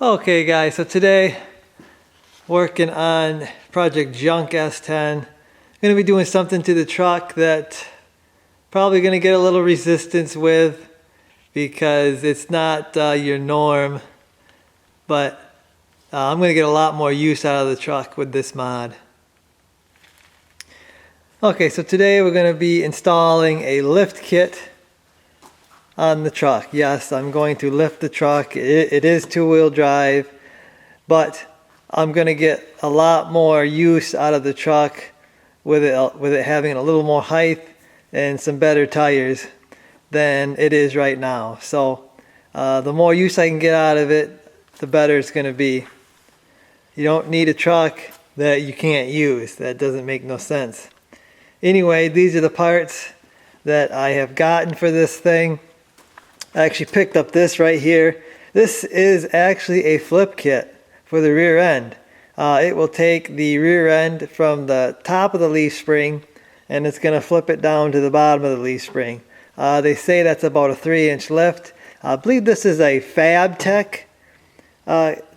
Okay guys, so today working on Project Junk S10. I'm going to be doing something to the truck that probably going to get a little resistance with because it's not your norm, but I'm going to get a lot more use out of the truck with this mod. Okay, so today we're going to be installing a lift kit on the truck. Yes, I'm going to lift the truck. It is two-wheel drive, but I'm going to get a lot more use out of the truck with it having a little more height and some better tires than it is right now. So the more use I can get out of it, the better it's going to be. You don't need a truck that you can't use. That doesn't make no sense. Anyway, these are the parts that I have gotten for this thing. I actually picked up this right here. This is actually a flip kit for the rear end. It will take the rear end from the top of the leaf spring and it's going to flip it down to the bottom of the leaf spring. They say that's about a 3-inch lift. I believe this is a FabTech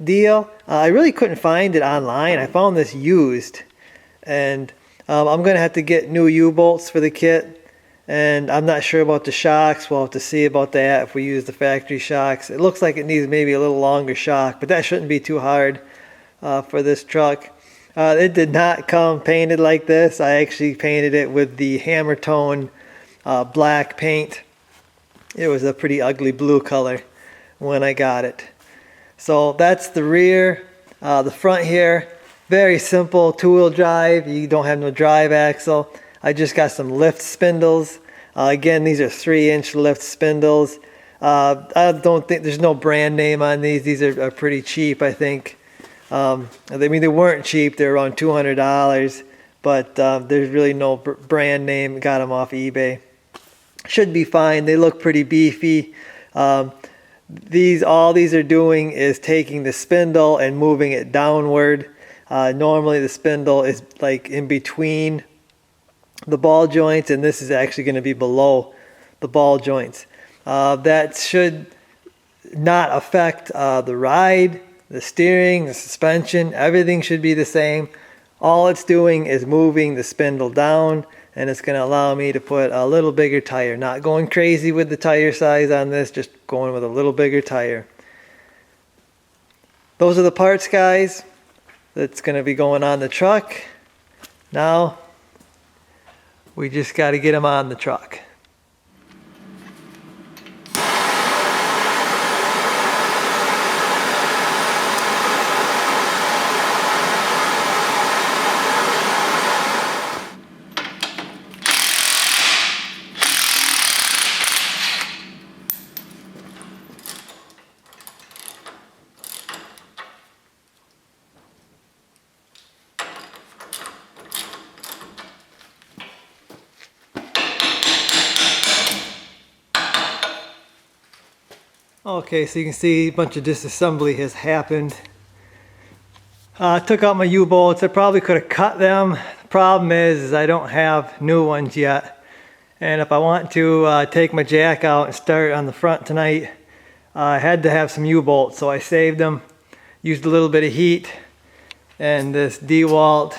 deal. I really couldn't find it online. I found this used, and I'm going to have to get new U-bolts for the kit. And I'm not sure about the shocks. We'll have to see about that if we use the factory shocks. It looks like it needs maybe a little longer shock, but that shouldn't be too hard for this truck. It did not come painted like this. I actually painted it with the hammer tone black paint. It was a pretty ugly blue color when I got it. So that's the rear. The front here, very simple, two-wheel drive. You don't have no drive axle. I just got some lift spindles. Again, these are 3-inch lift spindles. I don't think there's no brand name on these. These are pretty cheap, I think. I mean, they weren't cheap. They're around $200, but there's really no brand name. Got them off eBay. Should be fine. They look pretty beefy. All these are doing is taking the spindle and moving it downward. Normally the spindle is like in between the ball joints, and this is actually going to be below the ball joints. That should not affect the ride, the steering, the suspension. Everything should be the same. All it's doing is moving the spindle down, and it's going to allow me to put a little bigger tire. Not going crazy with the tire size on this, just going with a little bigger tire. Those are the parts, guys, that's going to be going on the truck. Now we just got to get them on the truck. Okay, so you can see a bunch of disassembly has happened. I took out my U-bolts. I probably could have cut them. The problem is I don't have new ones yet. And if I want to take my jack out and start on the front tonight, I had to have some U-bolts. So I saved them, used a little bit of heat, and this DeWalt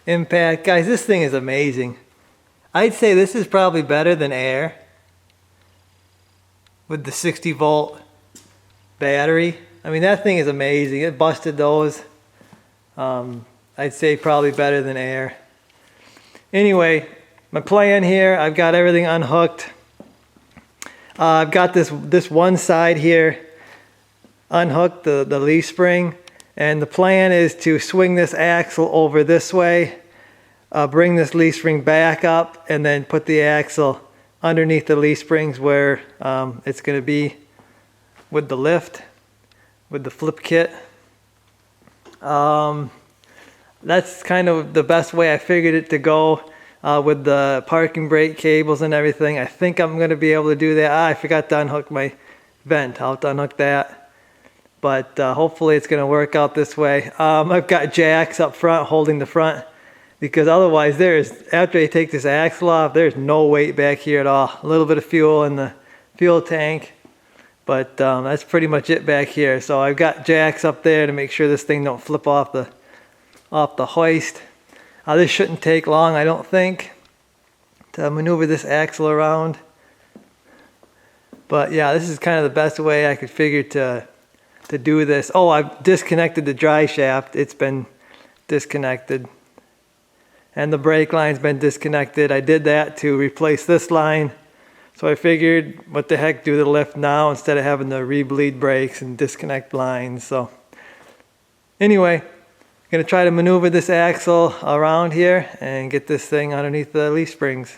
impact. Guys, this thing is amazing. I'd say this is probably better than air. With the 60-volt battery. I mean, that thing is amazing. It busted those. I'd say probably better than air. Anyway, my plan here, I've got everything unhooked. I've got this one side here unhooked, the leaf spring, and the plan is to swing this axle over this way, bring this leaf spring back up, and then put the axle underneath the leaf springs where it's going to be with the lift, with the flip kit. That's kind of the best way I figured it to go with the parking brake cables and everything. I think I'm going to be able to do that. I forgot to unhook my vent. I'll have to unhook that. but hopefully it's going to work out this way. I've got jacks up front holding the front, because otherwise after I take this axle off, there's no weight back here at all. A little bit of fuel in the fuel tank, but that's pretty much it back here. So I've got jacks up there to make sure this thing don't flip off the hoist. This shouldn't take long, I don't think, to maneuver this axle around. But yeah, this is kind of the best way I could figure to do this. Oh, I've disconnected the dry shaft. It's been disconnected. And the brake line's been disconnected. I did that to replace this line. So I figured, what the heck, do the lift now instead of having to re-bleed brakes and disconnect lines. So anyway, I'm gonna try to maneuver this axle around here and get this thing underneath the leaf springs.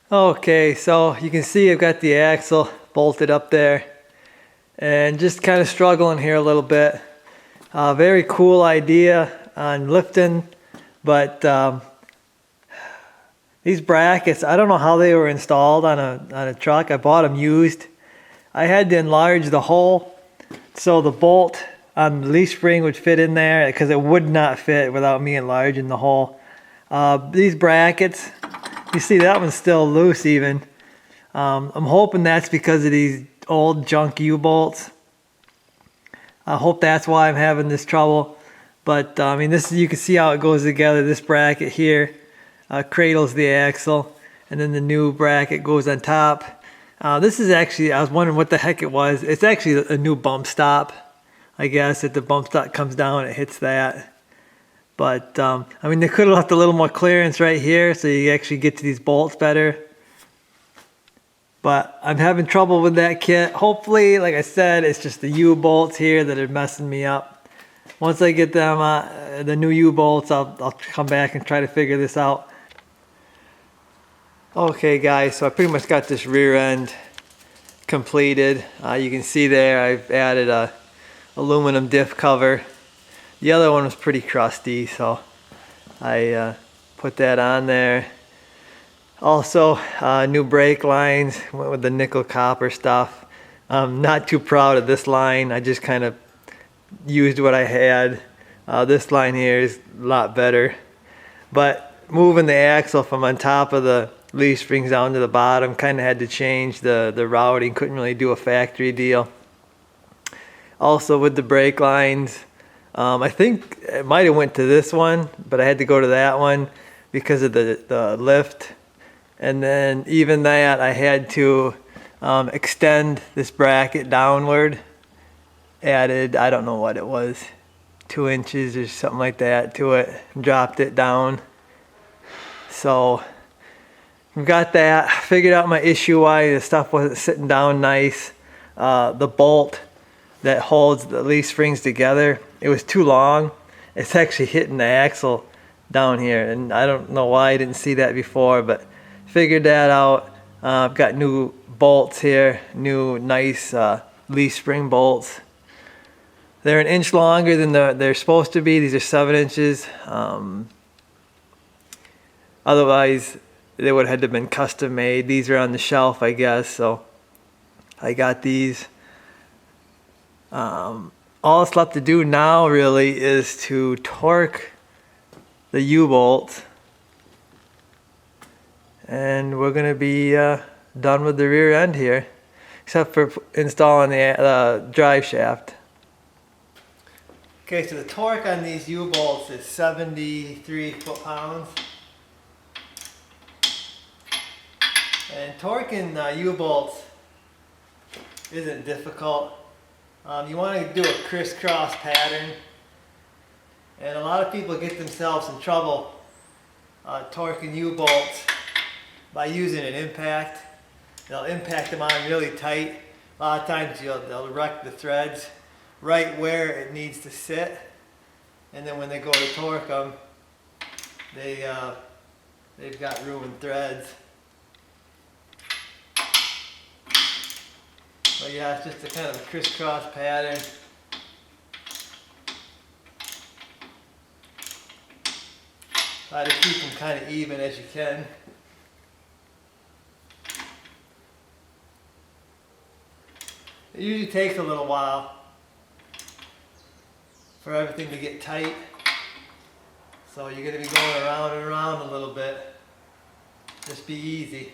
Okay, so you can see I've got the axle bolted up there and just kind of struggling here a little bit. Very cool idea on lifting, but these brackets, I don't know how they were installed on a truck. I bought them used. I had to enlarge the hole so the bolt on the leaf spring would fit in there, because it would not fit without me enlarging the hole. These brackets, you see that one's still loose even. I'm hoping that's because of these old junk U-bolts. I hope that's why I'm having this trouble. But I mean, this, you can see how it goes together. This bracket here cradles the axle, and then the new bracket goes on top. This is actually, I was wondering what the heck it was. It's actually a new bump stop. I guess if the bump stop comes down, it hits that. But I mean, they could have left a little more clearance right here so you actually get to these bolts better. But I'm having trouble with that kit. Hopefully, like I said, it's just the U-bolts here that are messing me up. Once I get them, the new U-bolts, I'll come back and try to figure this out. Okay guys, so I pretty much got this rear end completed. You can see there I've added a aluminum diff cover. The other one was pretty crusty, so I put that on there. Also, new brake lines, went with the nickel copper stuff. I'm not too proud of this line. I just kind of used what I had. This line here is a lot better. But moving the axle from on top of the leaf springs down to the bottom, kind of had to change the routing. Couldn't really do a factory deal. Also with the brake lines, I think it might have went to this one, but I had to go to that one because of the lift. And then even that, I had to extend this bracket downward. Added, I don't know what it was, 2 inches or something like that to it. Dropped it down. So we've got that. Figured out my issue why the stuff wasn't sitting down nice. The bolt that holds the leaf springs together, it was too long. It's actually hitting the axle down here, and I don't know why I didn't see that before, but figured that out. I've got new bolts here, new nice leaf spring bolts. They're an inch longer than they're supposed to be. These are 7 inches. Otherwise, they would have had to have been custom made. These are on the shelf, I guess, so I got these. All that's left to do now really is to torque the U-bolt, and we're going to be done with the rear end here, except for installing the drive shaft. Okay, so the torque on these U-bolts is 73 foot-pounds. And torquing U-bolts isn't difficult. You want to do a crisscross pattern, and a lot of people get themselves in trouble torquing U-bolts by using an impact. They'll impact them on really tight. A lot of times they'll wreck the threads right where it needs to sit, and then when they go to torque them, they've got ruined threads. But yeah, it's just a kind of a crisscross pattern. Try to keep them kind of even as you can. It usually takes a little while for everything to get tight. So you're going to be going around and around a little bit. Just be easy.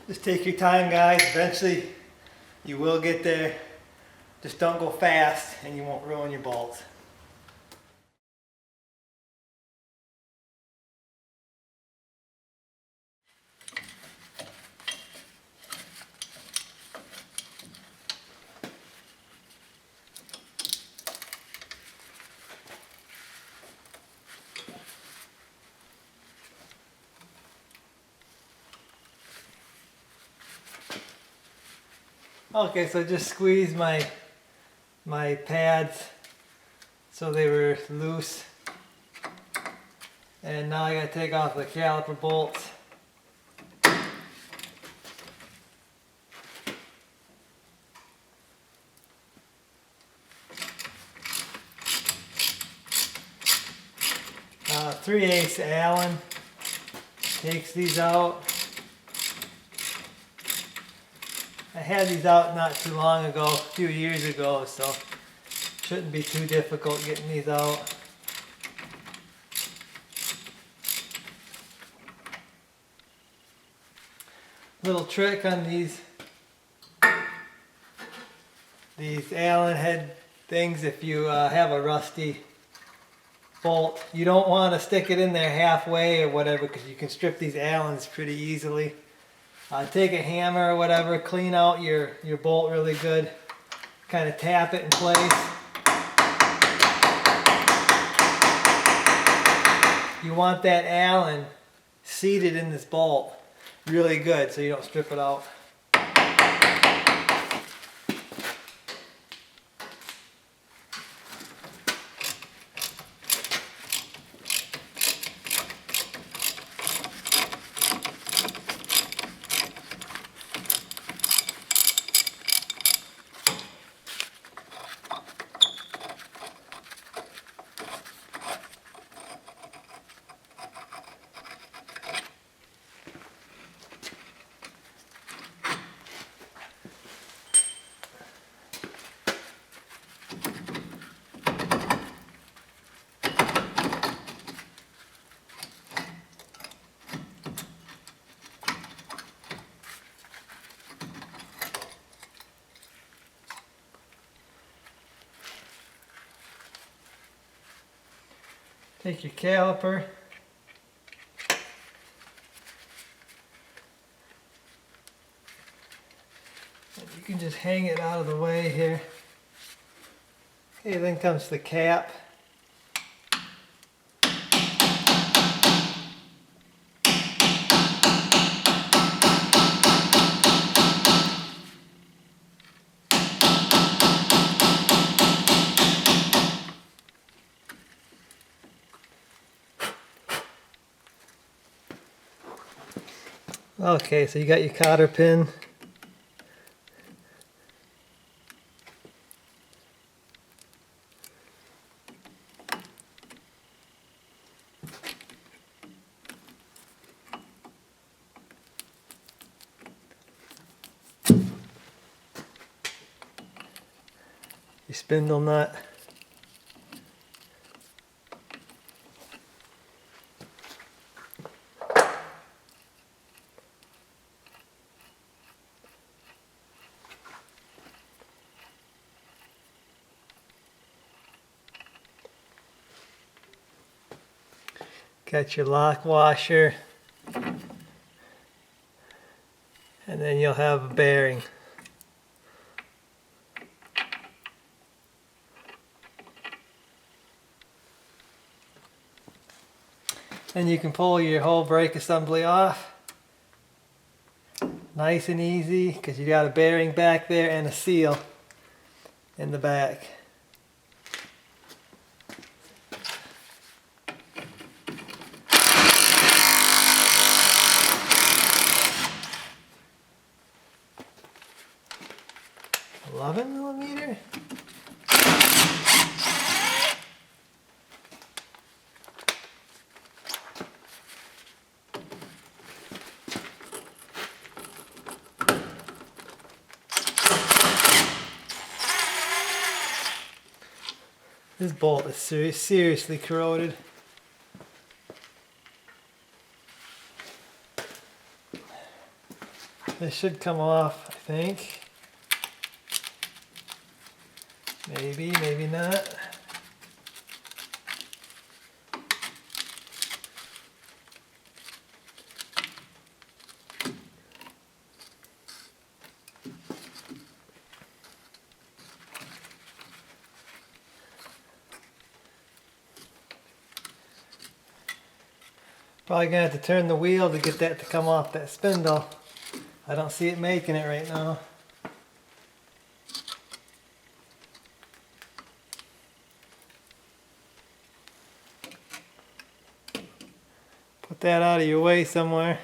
Just take your time, guys. Eventually you will get there. Just don't go fast and you won't ruin your bolts. Okay, so just squeeze my pads so they were loose, and now I gotta take off the caliper bolts. Uh, 3/8 Allen takes these out. I had these out not too long ago, a few years ago, so shouldn't be too difficult getting these out. Little trick on these Allen head things: if you have a rusty bolt, you don't want to stick it in there halfway or whatever, because you can strip these Allens pretty easily. Take a hammer or whatever, clean out your bolt really good, kind of tap it in place. You want that Allen seated in this bolt really good so you don't strip it out. Take your caliper, and you can just hang it out of the way here. Okay, then comes the cap. Okay, so you got your cotter pin. Your spindle nut. Got your lock washer, and then you'll have a bearing. And you can pull your whole brake assembly off. Nice and easy, because you got a bearing back there and a seal in the back. $11mm? This bolt is seriously corroded. This should come off, I think. Maybe, maybe not. Probably gonna have to turn the wheel to get that to come off that spindle. I don't see it making it right now. Put that out of your way somewhere.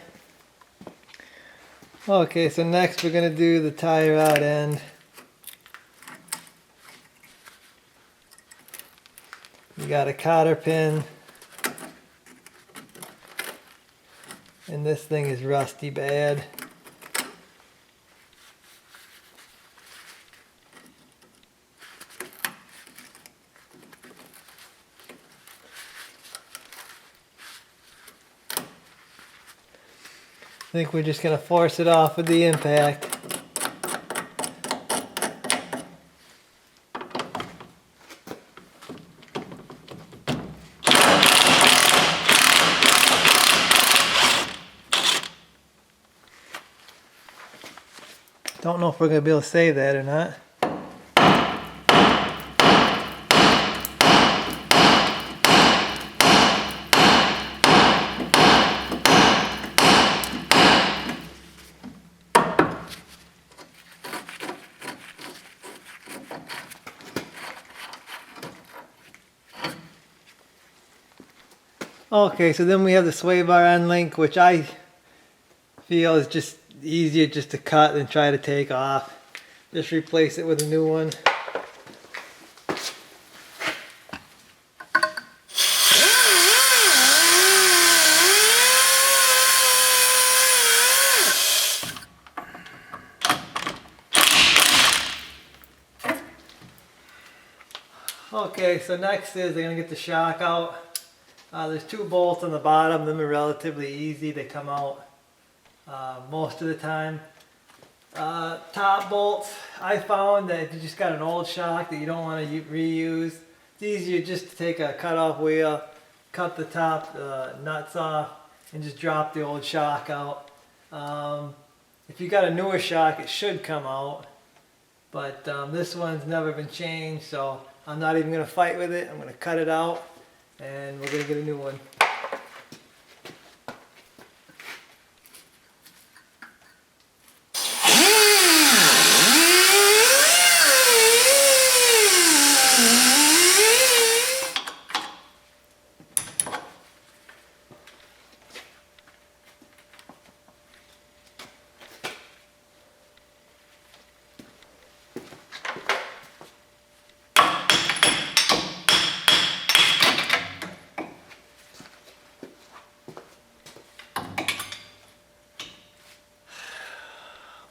Okay, so next we're gonna do the tire out end. You got a cotter pin. And this thing is rusty bad. I think we're just going to force it off with the impact. Don't know if we're going to be able to save that or not. Okay, so then we have the sway bar end link, which I feel is just easier just to cut than try to take off. Just replace it with a new one. Okay, so next is they're going to get the shock out. There's two bolts on the bottom. Them are relatively easy. They come out most of the time. Top bolts, I found that if you just got an old shock that you don't want to reuse, it's easier just to take a cut-off wheel, cut the top nuts off, and just drop the old shock out. If you got a newer shock, it should come out, but this one's never been changed, so I'm not even going to fight with it. I'm going to cut it out, and we're going to get a new one.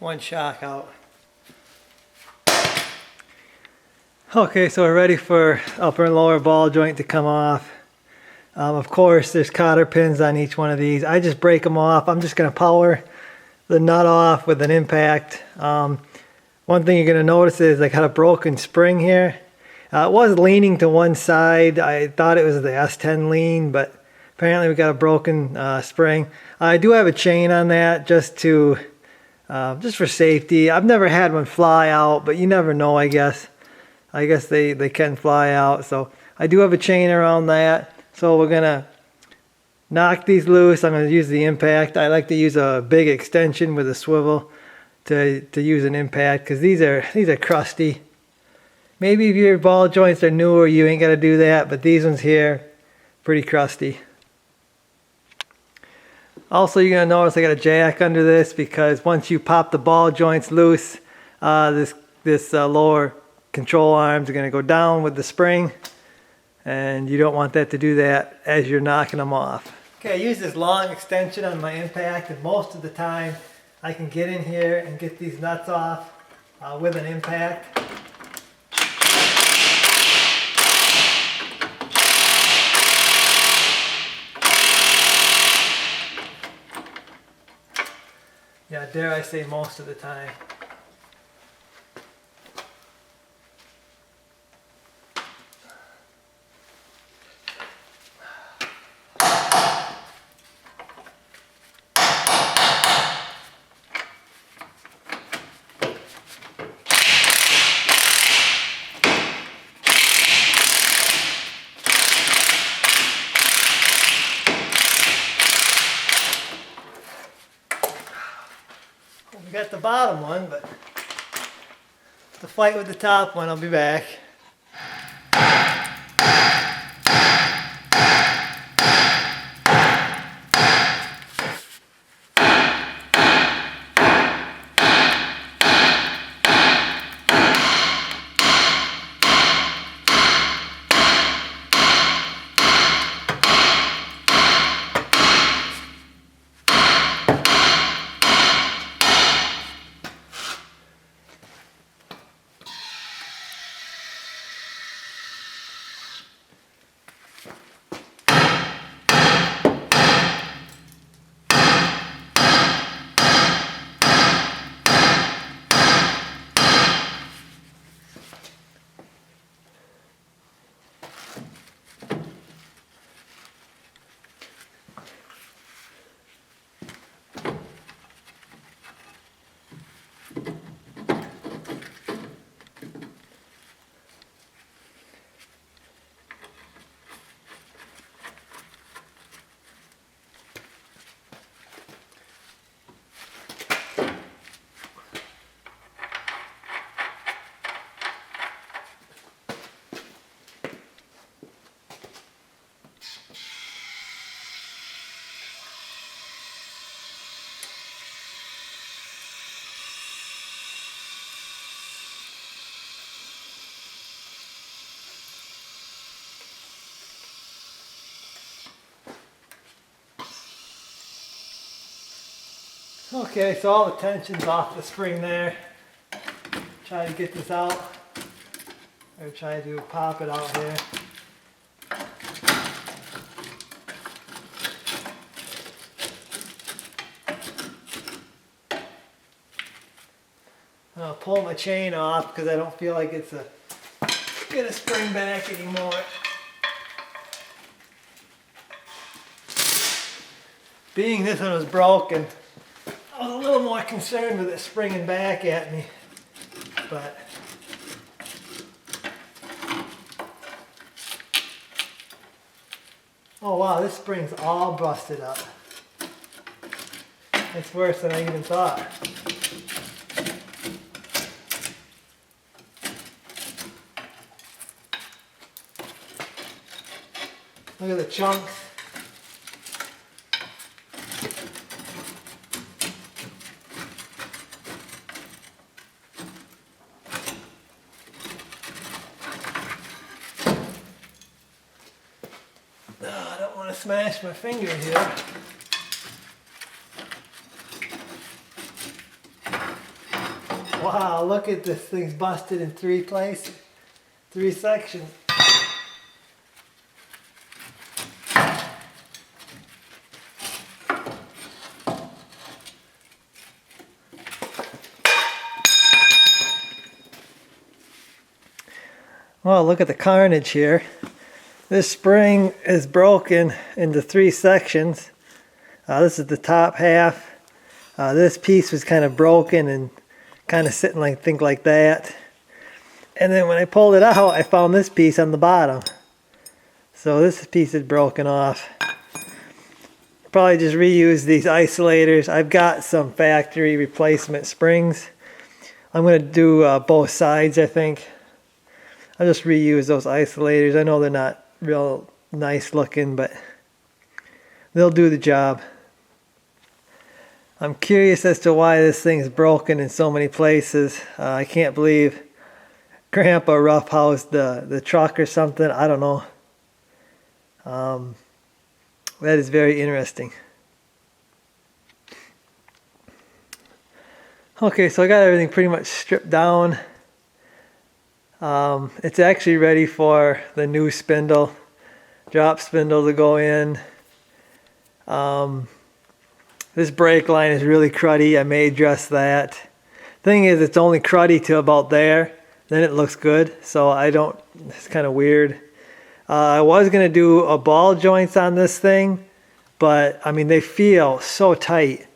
one shock out. Okay, so we're ready for upper and lower ball joint to come off. Of course, there's cotter pins on each one of these. I just break them off. I'm just going to power the nut off with an impact. One thing you're going to notice is I got a broken spring here. It was leaning to one side. I thought it was the S10 lean, but apparently we got a broken spring. I do have a chain on that just for safety. I've never had one fly out, but you never know, I guess. I guess they can fly out. So I do have a chain around that. So we're gonna knock these loose. I'm gonna use the impact. I like to use a big extension with a swivel to use an impact, because these are crusty. Maybe if your ball joints are newer, you ain't gotta do that, but these ones here, pretty crusty. Also, you're gonna notice I got a jack under this, because once you pop the ball joints loose, this lower control arms are gonna go down with the spring, and you don't want that to do that as you're knocking them off. Okay, I use this long extension on my impact, and most of the time I can get in here and get these nuts off with an impact. Yeah, dare I say most of the time. We got the bottom one, but to fight with the top one, I'll be back. Okay, so all the tension's off the spring there. Try to get this out, or try to pop it out here. I'll pull my chain off because I don't feel like it's gonna spring back anymore. Being this one was broken, I was a little more concerned with it springing back at me, but oh wow, this spring's all busted up. It's worse than I even thought. Look at the chunks. I don't want to smash my finger here. Wow, look at this thing's busted in 3 places, 3 sections. Well, look at the carnage here. This spring is broken into 3 sections. This is the top half. This piece was kind of broken and kind of sitting like that. And then when I pulled it out, I found this piece on the bottom. So this piece is broken off. Probably just reuse these isolators. I've got some factory replacement springs. I'm going to do both sides, I think. I'll just reuse those isolators. I know they're not real nice looking, but they'll do the job. I'm curious as to why this thing's broken in so many places. I can't believe Grandpa roughhoused the truck or something. I don't know. That is very interesting. Okay, so I got everything pretty much stripped down. It's actually ready for the new spindle, drop spindle to go in. This brake line is really cruddy. I may address that. Thing is, it's only cruddy to about there. Then it looks good. So it's kind of weird. I was going to do a ball joints on this thing, but I mean, they feel so tight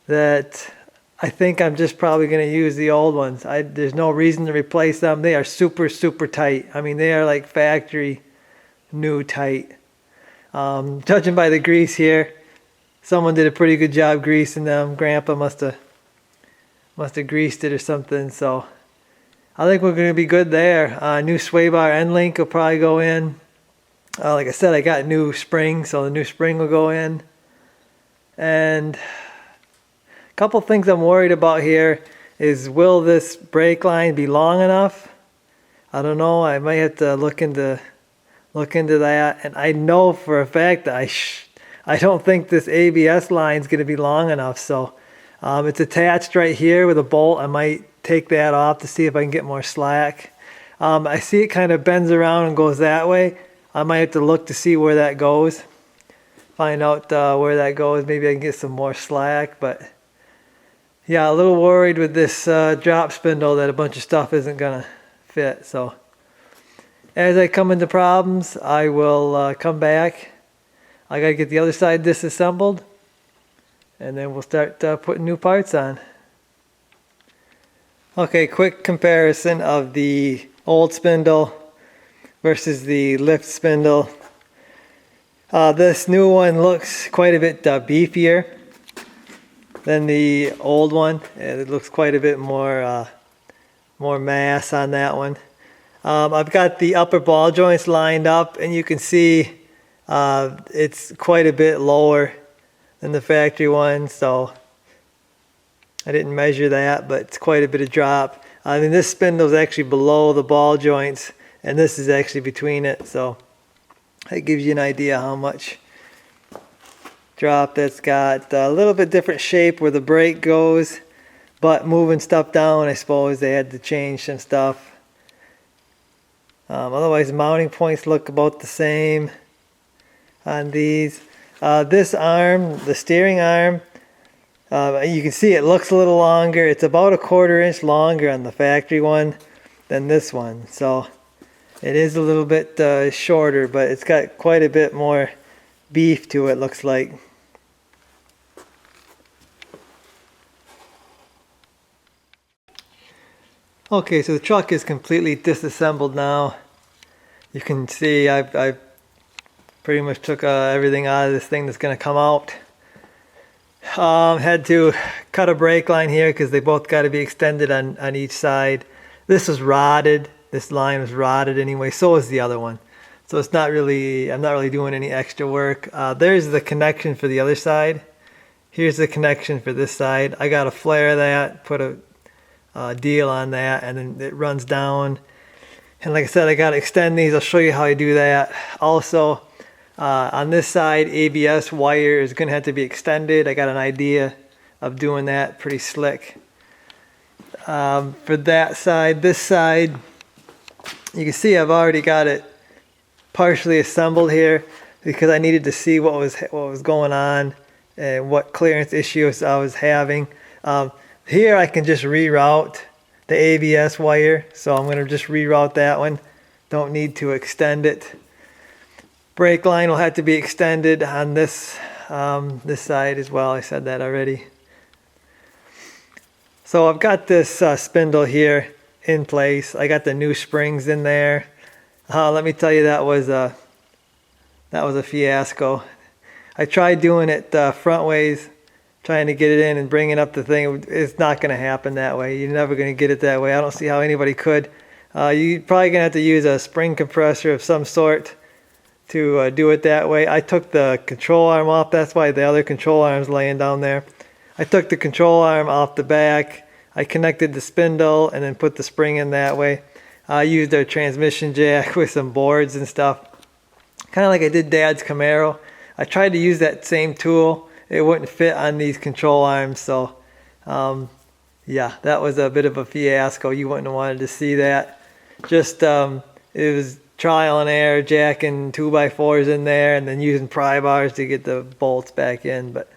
that I think I'm just probably going to use the old ones. There's no reason to replace them. They are super, super tight. I mean, they are like factory new tight. Judging by the grease here, someone did a pretty good job greasing them. Grandpa must have greased it or something. So I think we're going to be good there. New sway bar end link will probably go in. Like I said, I got new spring, so the new spring will go in. And a couple things I'm worried about here is, will this brake line be long enough? I don't know. I might have to look into that. And I know for a fact that I don't think this ABS line is going to be long enough. So it's attached right here with a bolt. I might take that off to see if I can get more slack. I see it kind of bends around and goes that way. I might have to look to see where that goes. Find out where that goes. Maybe I can get some more slack. But yeah, a little worried with this drop spindle that a bunch of stuff isn't going to fit. So as I come into problems, I will come back. I got to get the other side disassembled. And then we'll start putting new parts on. Okay, quick comparison of the old spindle versus the lift spindle. This new one looks quite a bit beefier than the old one. It looks quite a bit more mass on that one. I've got the upper ball joints lined up, and you can see it's quite a bit lower than the factory one, so I didn't measure that, but it's quite a bit of drop. I mean, this spindle is actually below the ball joints, and this is actually between it, so that gives you an idea how much drop that's got. A little bit different shape where the brake goes, but moving stuff down, I suppose they had to change some stuff. Otherwise, the mounting points look about the same on these. This arm, the steering arm, you can see it looks a little longer. It's about 1/4 inch longer on the factory one than this one. So it is a little bit shorter, but it's got quite a bit more beef to it, looks like. Okay, so the truck is completely disassembled now. You can see I pretty much took everything out of this thing that's going to come out. Had to cut a brake line here because they both got to be extended on each side. This was rotted. This line was rotted anyway. So is the other one. So it's not really, I'm not really doing any extra work. There's the connection for the other side. Here's the connection for this side. I got to flare that, put a deal on that, and then it runs down. And like I said, I got to extend these. I'll show you how I do that. Also, on this side, ABS wire is going to have to be extended. I got an idea of doing that pretty slick. for that side. This side, you can see I've already got it partially assembled here because I needed to see what was going on and what clearance issues I was having. Here I can just reroute the ABS wire, so I'm going to just reroute that one. Don't need to extend it. Brake line will have to be extended on this side as well. I said that already. So I've got this spindle here in place. I got the new springs in there. Let me tell you, that was a fiasco. I tried doing it front ways, trying to get it in and bringing up the thing. It's not going to happen that way. You're never going to get it that way. I don't see how anybody could. You're probably going to have to use a spring compressor of some sort to do it that way. I took the control arm off. That's why the other control arm's laying down there. I took the control arm off the back. I connected the spindle and then put the spring in that way. I used a transmission jack with some boards and stuff, kind of like I did Dad's Camaro. I tried to use that same tool. It wouldn't fit on these control arms, so yeah, that was a bit of a fiasco. You wouldn't have wanted to see that. Just it was trial and error, jacking 2x4s in there and then using pry bars to get the bolts back in. But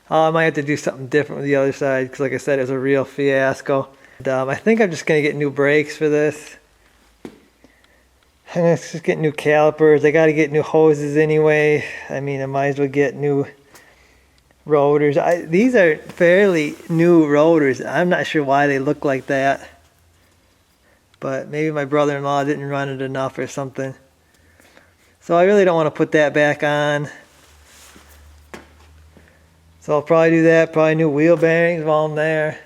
I might have to do something different with the other side because, like I said, it was a real fiasco. And, I think I'm just going to get new brakes for this. I'm going to just get new calipers. I got to get new hoses anyway. I mean, I might as well get new rotors. These are fairly new rotors. I'm not sure why they look like that. But maybe my brother-in-law didn't run it enough or something. So I really don't want to put that back on. So I'll probably do that. Probably new wheel bearings while I'm there.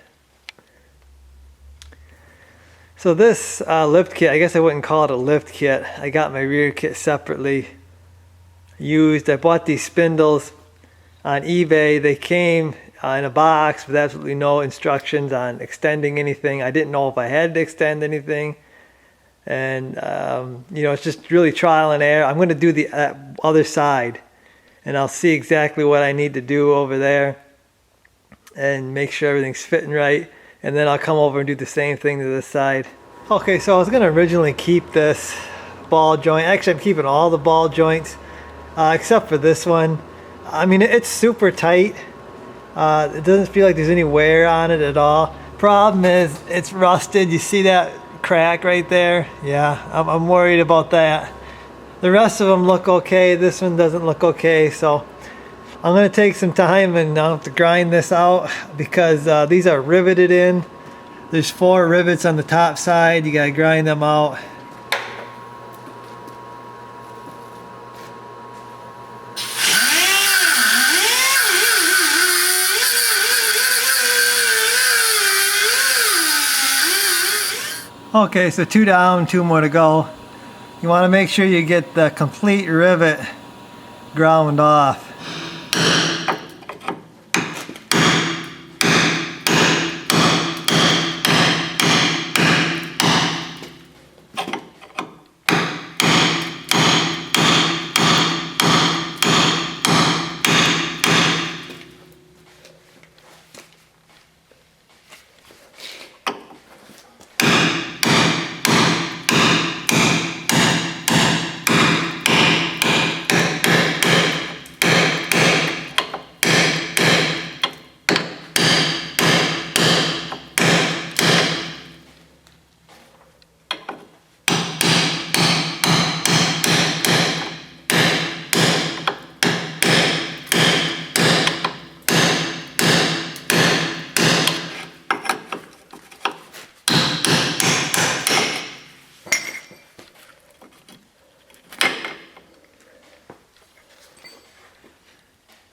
So this lift kit, I guess I wouldn't call it a lift kit. I got my rear kit separately used. I bought these spindles on eBay. They came in a box with absolutely no instructions on extending anything. I didn't know if I had to extend anything. And, you know, it's just really trial and error. I'm going to do the other side. And I'll see exactly what I need to do over there. And make sure everything's fitting right. And then I'll come over and do the same thing to this side. Okay, so I was going to originally keep this ball joint. Actually, I'm keeping all the ball joints. Except for this one. I mean, it's super tight. It doesn't feel like there's any wear on it at all. Problem is, it's rusted. You see that crack right there? Yeah, I'm worried about that. The rest of them look okay. This one doesn't look okay. So I'm going to take some time and I'll have to grind this out because these are riveted in. There's 4 rivets on the top side. You got to grind them out. Okay, so 2 down, 2 more to go. You want to make sure you get the complete rivet ground off.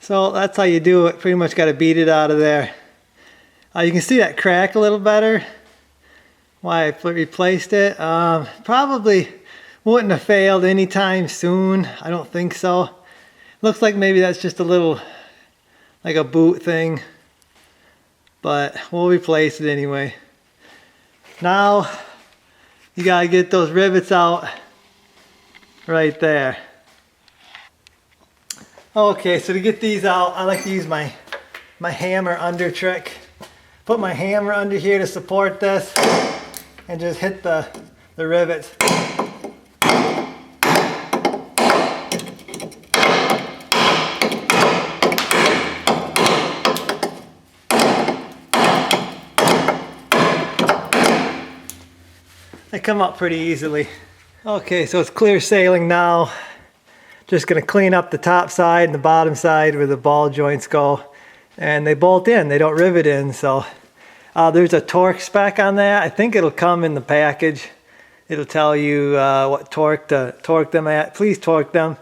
So that's how you do it. Pretty much got to beat it out of there. You can see that crack a little better. Why I replaced it. Probably wouldn't have failed anytime soon. I don't think so. Looks like maybe that's just a little, like a boot thing. But we'll replace it anyway. Now you got to get those rivets out right there. Okay, so to get these out, I like to use my hammer under trick. put my hammer under here to support this and just hit the rivets. They come up pretty easily. Okay, so it's clear sailing now. Just gonna clean up the top side and the bottom side where the ball joints go. And they bolt in, they don't rivet in. So there's a torque spec on that. I think it'll come in the package. It'll tell you what torque to torque them at. Please torque them.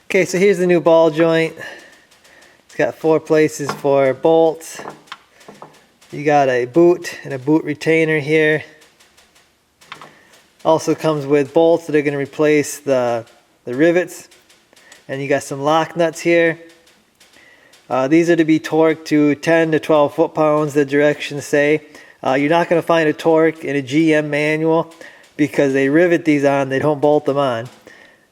Okay, so here's the new ball joint. It's got 4 places for bolts. You got a boot and a boot retainer here. Also comes with bolts that are going to replace the rivets. And you got some lock nuts here. These are to be torqued to 10 to 12 foot-pounds, the directions say. You're not going to find a torque in a GM manual because they rivet these on, they don't bolt them on.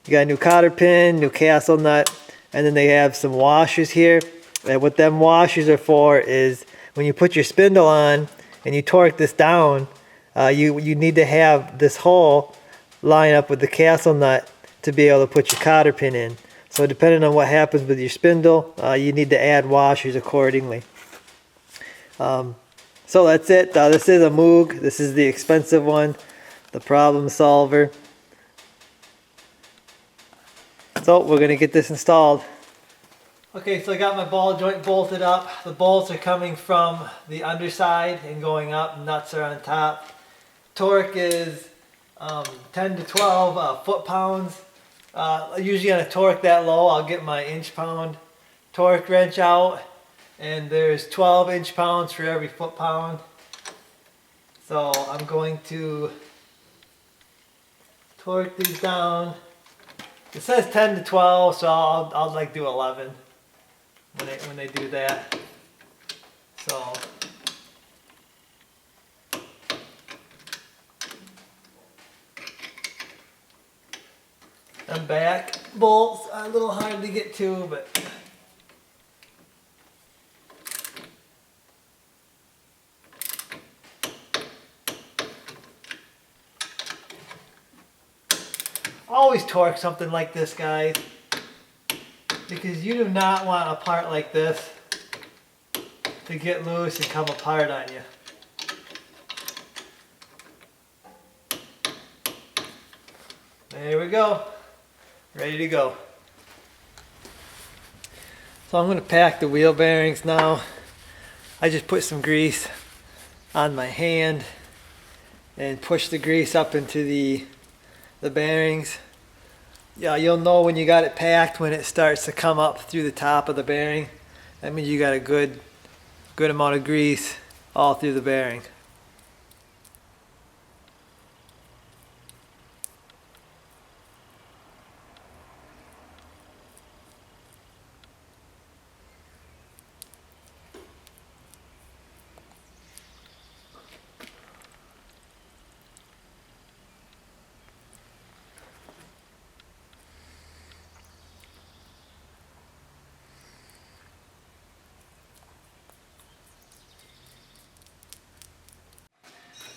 You got a new cotter pin, new castle nut, and then they have some washers here. And what them washers are for is when you put your spindle on and you torque this down, you need to have this hole line up with the castle nut to be able to put your cotter pin in. So depending on what happens with your spindle, you need to add washers accordingly. So that's it. This is a Moog. This is the expensive one, the problem solver. So we're going to get this installed. Okay, so I got my ball joint bolted up. The bolts are coming from the underside and going up. Nuts are on top. Torque is 10 to 12 foot-pounds. Usually on a torque that low, I'll get my inch-pound torque wrench out. And there's 12 inch-pounds for every foot-pound. So I'm going to torque these down. It says 10 to 12, so I'll like do 11 when they do that. So and back bolts are a little hard to get to, but always torque something like this, guys, because you do not want a part like this to get loose and come apart on you. There we go. Ready to go. So I'm going to pack the wheel bearings now. I just put some grease on my hand and push the grease up into the bearings. Yeah, you'll know when you got it packed when it starts to come up through the top of the bearing. That means you got a good amount of grease all through the bearing.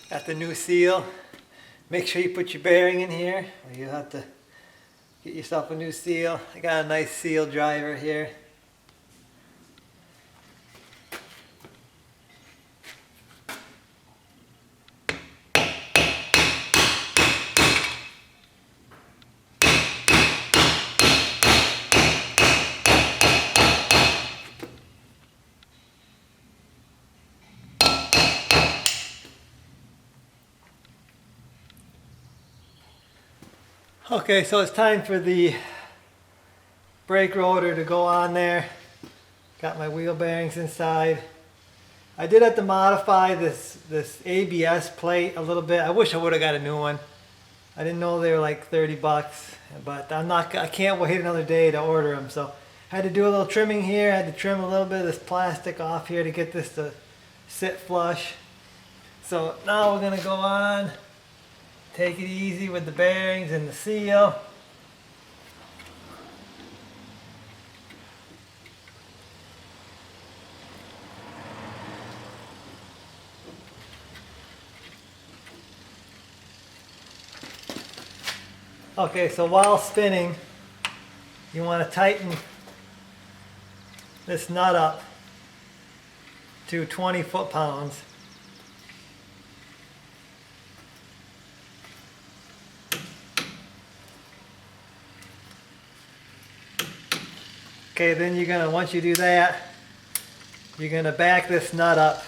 Got the new seal. Make sure you put your bearing in here, or you'll have to get yourself a new seal. I got a nice seal driver here. Okay, so it's time for the brake rotor to go on there. Got my wheel bearings inside. I did have to modify this ABS plate a little bit. I wish I would have got a new one. I didn't know they were like 30 bucks, but I can't wait another day to order them. So I had to do a little trimming here. I had to trim a little bit of this plastic off here to get this to sit flush. So now we're gonna go on. Take it easy with the bearings and the seal. Okay, so while spinning, you want to tighten this nut up to 20 foot-pounds. Okay, then once you do that, you're gonna back this nut up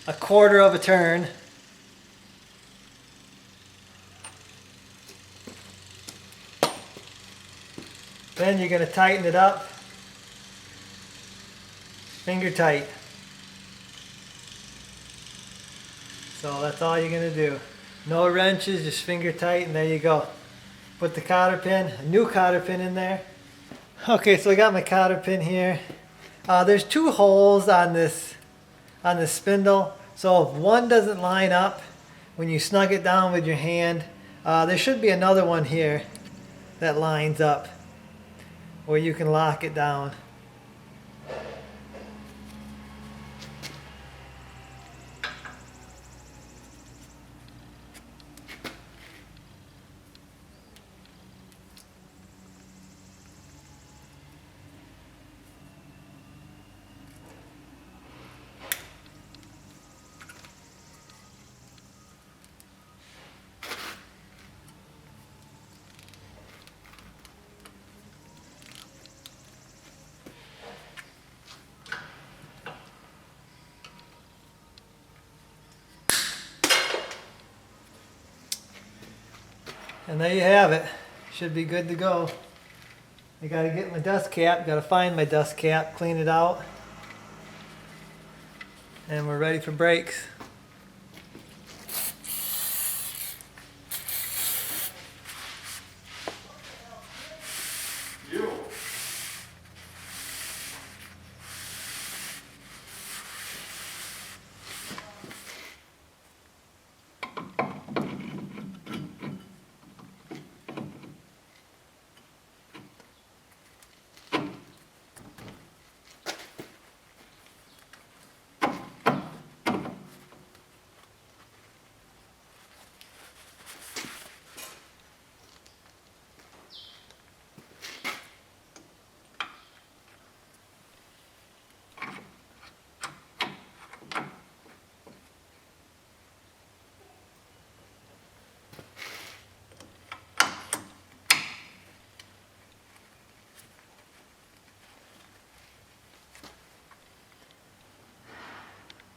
a quarter of a turn. Then you're gonna tighten it up, finger tight. So that's all you're gonna do. No wrenches, just finger tight, and there you go. Put the cotter pin, a new cotter pin in there. Okay, so I got my cotter pin here. There's 2 holes on this spindle. So if one doesn't line up when you snug it down with your hand, there should be another one here that lines up where you can lock it down. And there you have it. Should be good to go. I gotta get my dust cap, gotta find my dust cap, clean it out. And we're ready for brakes.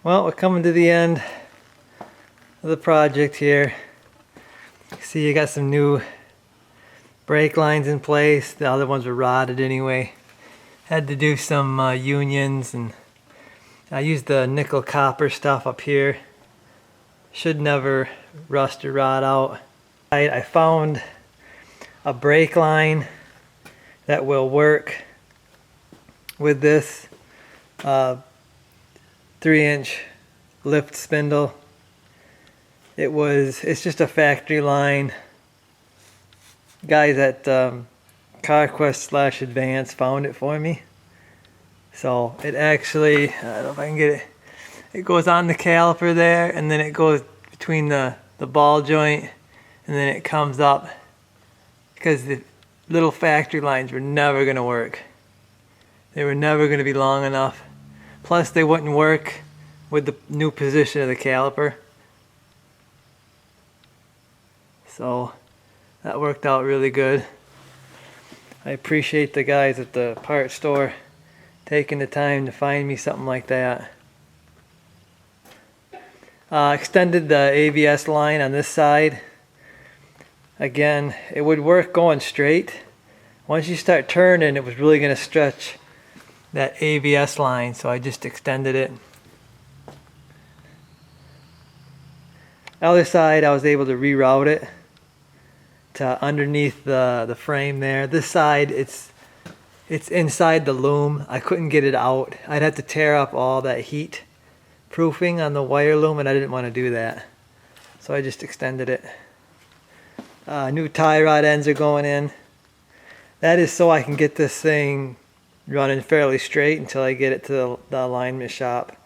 Well, we're coming to the end of the project here. See, you got some new brake lines in place. The other ones were rotted anyway. Had to do some unions, and I used the nickel copper stuff up here. Should never rust or rot out. I found a brake line that will work with this 3-inch lift spindle. It's just a factory line. Guys at CarQuest / Advance found it for me. So it actually, I don't know if I can get it. It goes on the caliper there, and then it goes between the ball joint, and then it comes up, because the little factory lines were never going to work. They were never going to be long enough. Plus they wouldn't work with the new position of the caliper. So that worked out really good. I appreciate the guys at the parts store taking the time to find me something like that. Extended the ABS line on this side. Again, it would work going straight. Once you start turning, it was really going to stretch that ABS line, so I just extended it. Other side, I was able to reroute it to underneath the frame there. This side, it's inside the loom. I couldn't get it out. I'd have to tear up all that heat proofing on the wire loom, and I didn't want to do that. So I just extended it. New tie rod ends are going in. That is so I can get this thing running fairly straight until I get it to the alignment shop.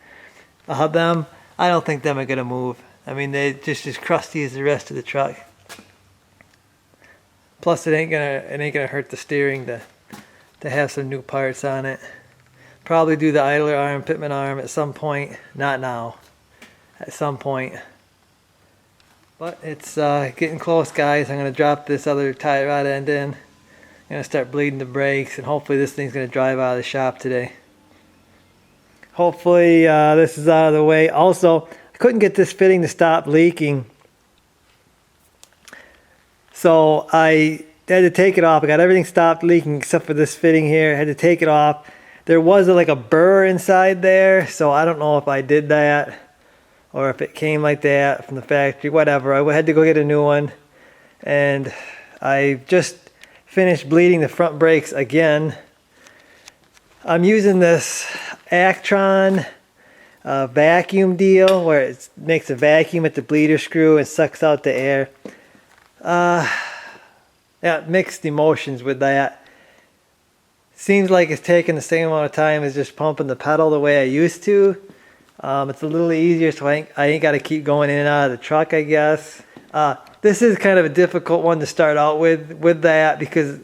I don't think them are going to move. I mean, they're just as crusty as the rest of the truck. Plus it ain't gonna hurt the steering to have some new parts on it. Probably do the idler arm, pitman arm at some point. Not now. At some point. But it's getting close, guys. I'm gonna drop this other tie rod end in. I'm gonna start bleeding the brakes, and hopefully this thing's gonna drive out of the shop today. Hopefully this is out of the way. Also, I couldn't get this fitting to stop leaking, so I had to take it off. I got everything stopped leaking except for this fitting here. I had to take it off. There was like a burr inside there, so I don't know if I did that or if it came like that from the factory, whatever. I had to go get a new one, and I just finished bleeding the front brakes again. I'm using this Actron vacuum deal where it makes a vacuum at the bleeder screw and sucks out the air. Yeah, mixed emotions with that. Seems like it's taking the same amount of time as just pumping the pedal the way I used to. It's a little easier, so I ain't got to keep going in and out of the truck, I guess. This is kind of a difficult one to start out with that, because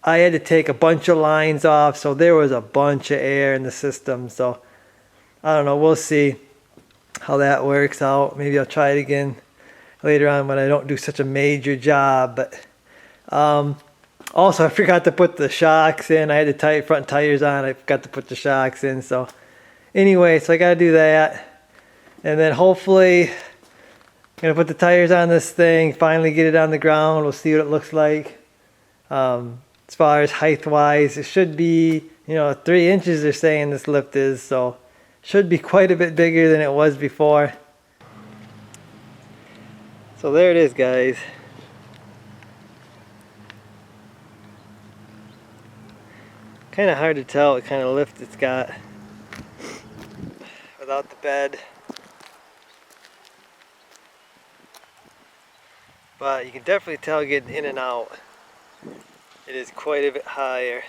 I had to take a bunch of lines off, so there was a bunch of air in the system. So I don't know, we'll see how that works out. Maybe I'll try it again later on when I don't do such a major job. But also, I forgot to put the shocks in. I had the front tires on. I forgot to put the shocks in. So anyway, so I got to do that. And then hopefully I'm going to put the tires on this thing, finally get it on the ground. We'll see what it looks like. As far as height-wise, it should be, 3 inches they're saying this lift is. So should be quite a bit bigger than it was before. So there it is, guys. Kind of hard to tell what kind of lift it's got without the bed, but you can definitely tell getting in and out it is quite a bit higher.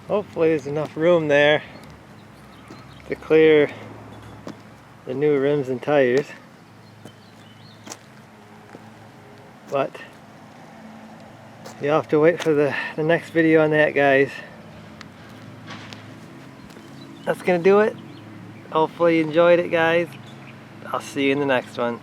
Hopefully there's enough room there to clear the new rims and tires, but you'll have to wait for the next video on that, guys. That's gonna do it. Hopefully you enjoyed it, guys. I'll see you in the next one.